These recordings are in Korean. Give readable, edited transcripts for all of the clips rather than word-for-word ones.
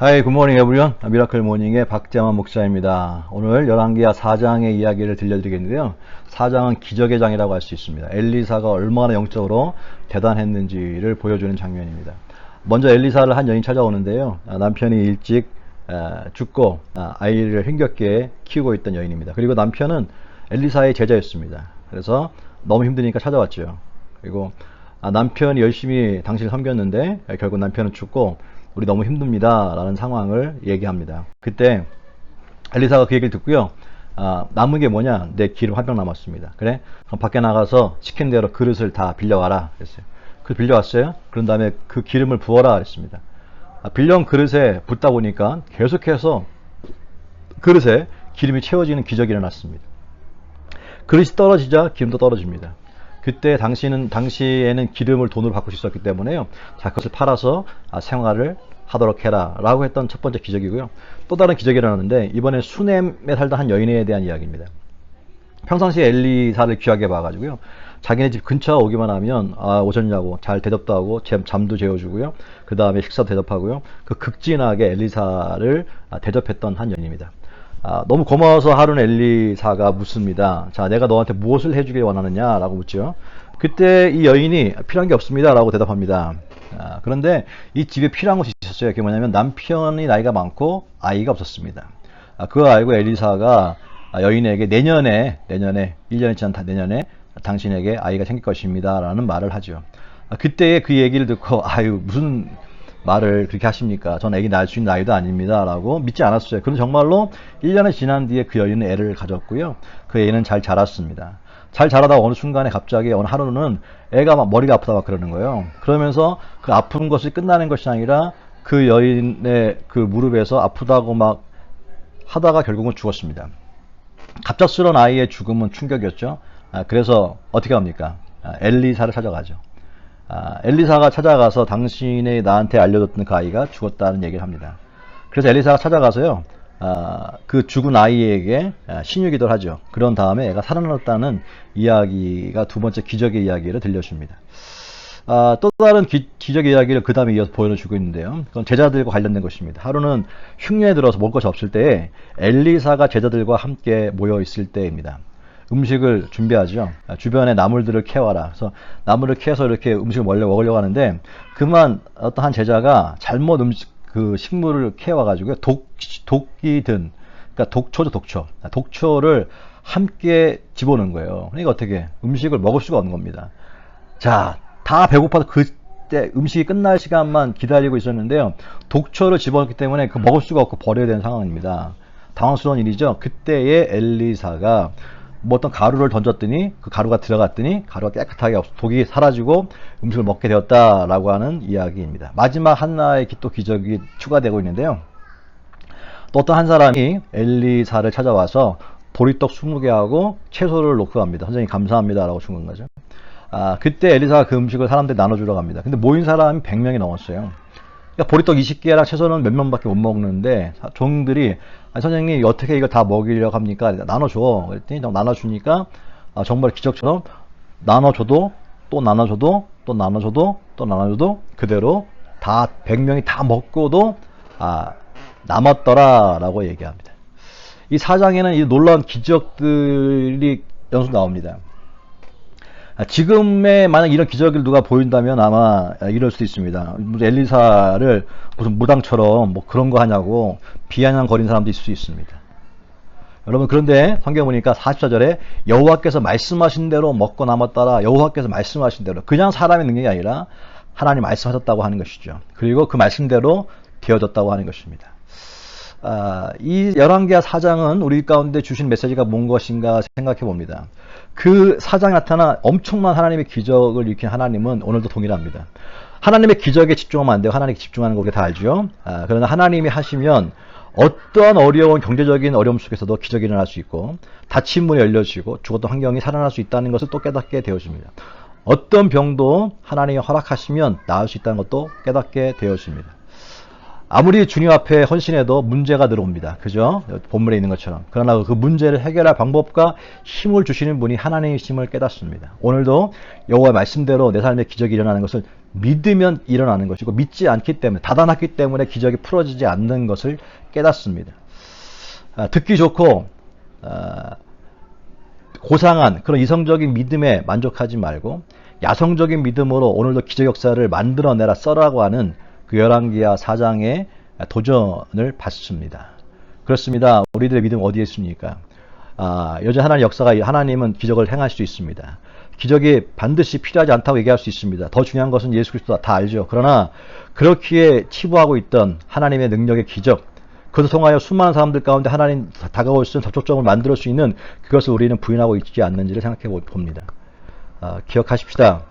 Hi, good morning everyone. 미라클 모닝의 박재만 목사입니다. 오늘 열왕기하 4장의 이야기를 들려드리겠는데요. 4장은 기적의 장이라고 할 수 있습니다. 엘리사가 얼마나 영적으로 대단했는지를 보여주는 장면입니다. 먼저 엘리사를 한 여인이 찾아오는데요. 남편이 일찍 죽고 아이를 힘겹게 키우고 있던 여인입니다. 그리고 남편은 엘리사의 제자였습니다. 그래서 너무 힘드니까 찾아왔죠. 그리고 남편이 열심히 당신을 섬겼는데 결국 남편은 죽고 우리 너무 힘듭니다 라는 상황을 얘기합니다. 그때 엘리사가 그 얘기를 듣고요. 남은 게 뭐냐? 내 기름 한 병 남았습니다. 그래? 그럼 밖에 나가서 시킨 대로 그릇을 다 빌려와라 그랬어요. 그 빌려왔어요. 그런 다음에 그 기름을 부어라 그랬습니다. 빌려온 그릇에 붓다 보니까 계속해서 그릇에 기름이 채워지는 기적이 일어났습니다. 그릇이 떨어지자 기름도 떨어집니다. 그때 당시에는 기름을 돈으로 바꿀 수 있었기 때문에요. 자, 그것을 팔아서 생활을 하도록 해라 라고 했던 첫 번째 기적이고요. 또 다른 기적이 일어났는데 이번에 수넴에 살던 한 여인에 대한 이야기입니다. 평상시에 엘리사를 귀하게 봐가지고요. 자기네 집 근처에 오기만 하면 오셨냐고 잘 대접도 하고 잠도 재워주고요. 그 다음에 식사도 대접하고요. 그 극진하게 엘리사를 대접했던 한 여인입니다. 너무 고마워서 하루는 엘리사가 묻습니다. 자, 내가 너한테 무엇을 해주길 원하느냐 라고 묻죠. 그때 이 여인이 필요한 게 없습니다 라고 대답합니다. 그런데 이 집에 필요한 것이 있었어요. 그게 뭐냐면 남편이 나이가 많고 아이가 없었습니다. 그거 알고 엘리사가 여인에게 내년에 1년이 지난 내년에 당신에게 아이가 생길 것입니다 라는 말을 하죠. 그때 그 얘기를 듣고 무슨 말을 그렇게 하십니까? 전 애기 낳을 수 있는 나이도 아닙니다 라고 믿지 않았어요. 그런데 정말로 1년이 지난 뒤에 그 여인은 애를 가졌고요. 그 애는 잘 자랐습니다. 잘 자라다가 어느 순간에 갑자기 어느 하루는 애가 막 머리가 아프다고 그러는 거예요. 그러면서 그 아픈 것이 끝나는 것이 아니라 그 여인의 그 무릎에서 아프다고 막 하다가 결국은 죽었습니다. 갑작스러운 아이의 죽음은 충격이었죠. 그래서 어떻게 합니까? 엘리사를 찾아가죠. 엘리사가 찾아가서 당신이 나한테 알려줬던 그 아이가 죽었다는 얘기를 합니다. 그래서 엘리사가 찾아가서요. 그 죽은 아이에게 신유기도를 하죠. 그런 다음에 애가 살아났다는 이야기가 두 번째 기적의 이야기를 들려줍니다. 또 다른 기적의 이야기를 그 다음에 이어서 보여주고 있는데요. 그건 제자들과 관련된 것입니다. 하루는 흉년에 들어서 먹을 것이 없을 때에 엘리사가 제자들과 함께 모여 있을 때입니다. 음식을 준비하죠. 주변에 나물들을 캐와라. 그래서 나물을 캐서 이렇게 음식을 먹으려고 하는데 그만 어떤 한 제자가 잘못 그 식물을 캐와가지고 독이 든, 그러니까 독초를 함께 집어넣은 거예요. 그러니까 어떻게 음식을 먹을 수가 없는 겁니다. 자, 다 배고파서 그때 음식이 끝날 시간만 기다리고 있었는데요. 독초를 집어넣기 때문에 그 먹을 수가 없고 버려야 되는 상황입니다. 당황스러운 일이죠. 그때의 엘리사가 어떤 가루를 던졌더니 그 가루가 들어갔더니 가루가 깨끗하게 독이 사라지고 음식을 먹게 되었다라고 하는 이야기입니다. 마지막 하나의 또 기적이 추가되고 있는데요. 또 어떤 한 사람이 엘리사를 찾아와서 보리떡 20개하고 채소를 놓고 갑니다. 선생님 감사합니다 라고 준 거죠. 그때 엘리사가 그 음식을 사람들이 나눠주러 갑니다. 근데 모인 사람이 100명이 넘었어요. 그러니까 보리떡 20개랑 채소는 몇 명밖에 못 먹는데 종들이 선생님 어떻게 이거 다 먹이려고 합니까? 나눠줘. 그랬더니 나눠주니까 정말 기적처럼 나눠줘도 또 나눠줘도 또 나눠줘도 또 나눠줘도 그대로 다 100명이 다 먹고도 남았더라 라고 얘기합니다. 이 4장에는 이 놀라운 기적들이 연속 나옵니다. 지금의 만약 이런 기적을 누가 보인다면 아마 이럴 수도 있습니다. 엘리사를 무슨 무당처럼 뭐 그런 거 하냐고 비아냥거리는 사람도 있을 수 있습니다. 여러분, 그런데 성경 보니까 44절에 여호와께서 말씀하신 대로 먹고 남았더라. 여호와께서 말씀하신 대로, 그냥 사람의 능력이 아니라 하나님 말씀하셨다고 하는 것이죠. 그리고 그 말씀대로 되어졌다고 하는 것입니다. 이 열왕기하 4장은 우리 가운데 주신 메시지가 뭔 것인가 생각해 봅니다. 그 4장에 나타난 엄청난 하나님의 기적을 일으킨 하나님은 오늘도 동일합니다. 하나님의 기적에 집중하면 안 돼요. 하나님께 집중하는 거 우리가 다 알죠. 그러나 하나님이 하시면 어떠한 어려운 경제적인 어려움 속에서도 기적이 일어날 수 있고, 닫힌 문이 열려지고 죽었던 환경이 살아날 수 있다는 것을 또 깨닫게 되어집니다. 어떤 병도 하나님이 허락하시면 나을 수 있다는 것도 깨닫게 되어집니다. 아무리 주님 앞에 헌신해도 문제가 들어옵니다. 그죠? 본문에 있는 것처럼. 그러나 그 문제를 해결할 방법과 힘을 주시는 분이 하나님이심을 깨닫습니다. 오늘도 여호와의 말씀대로 내 삶에 기적이 일어나는 것을 믿으면 일어나는 것이고 믿지 않기 때문에 닫아놨기 때문에 기적이 풀어지지 않는 것을 깨닫습니다. 듣기 좋고 고상한 그런 이성적인 믿음에 만족하지 말고 야성적인 믿음으로 오늘도 기적 역사를 만들어내라 써라고 하는 그 열왕기하 4장의 도전을 받습니다. 그렇습니다. 우리들의 믿음 어디에 있습니까? 여전히 하나님 역사가 하나님은 기적을 행할 수 있습니다. 기적이 반드시 필요하지 않다고 얘기할 수 있습니다. 더 중요한 것은 예수 그리스도다 다 알죠. 그러나 그렇기에 치부하고 있던 하나님의 능력의 기적, 그것을 통하여 수많은 사람들 가운데 하나님 다가올 수 있는 접촉점을 만들 수 있는 그것을 우리는 부인하고 있지 않는지를 생각해 봅니다. 기억하십시다.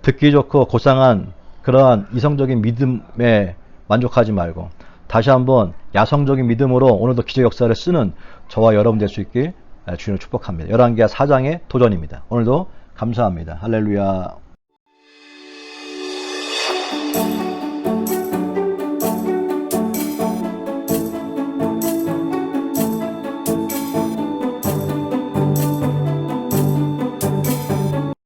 듣기 좋고 고상한 그러한 이성적인 믿음에 만족하지 말고 다시 한번 야성적인 믿음으로 오늘도 기적 역사를 쓰는 저와 여러분 될 수 있길 주님을 축복합니다. 열왕기하 4장의 도전입니다. 오늘도 감사합니다. 할렐루야.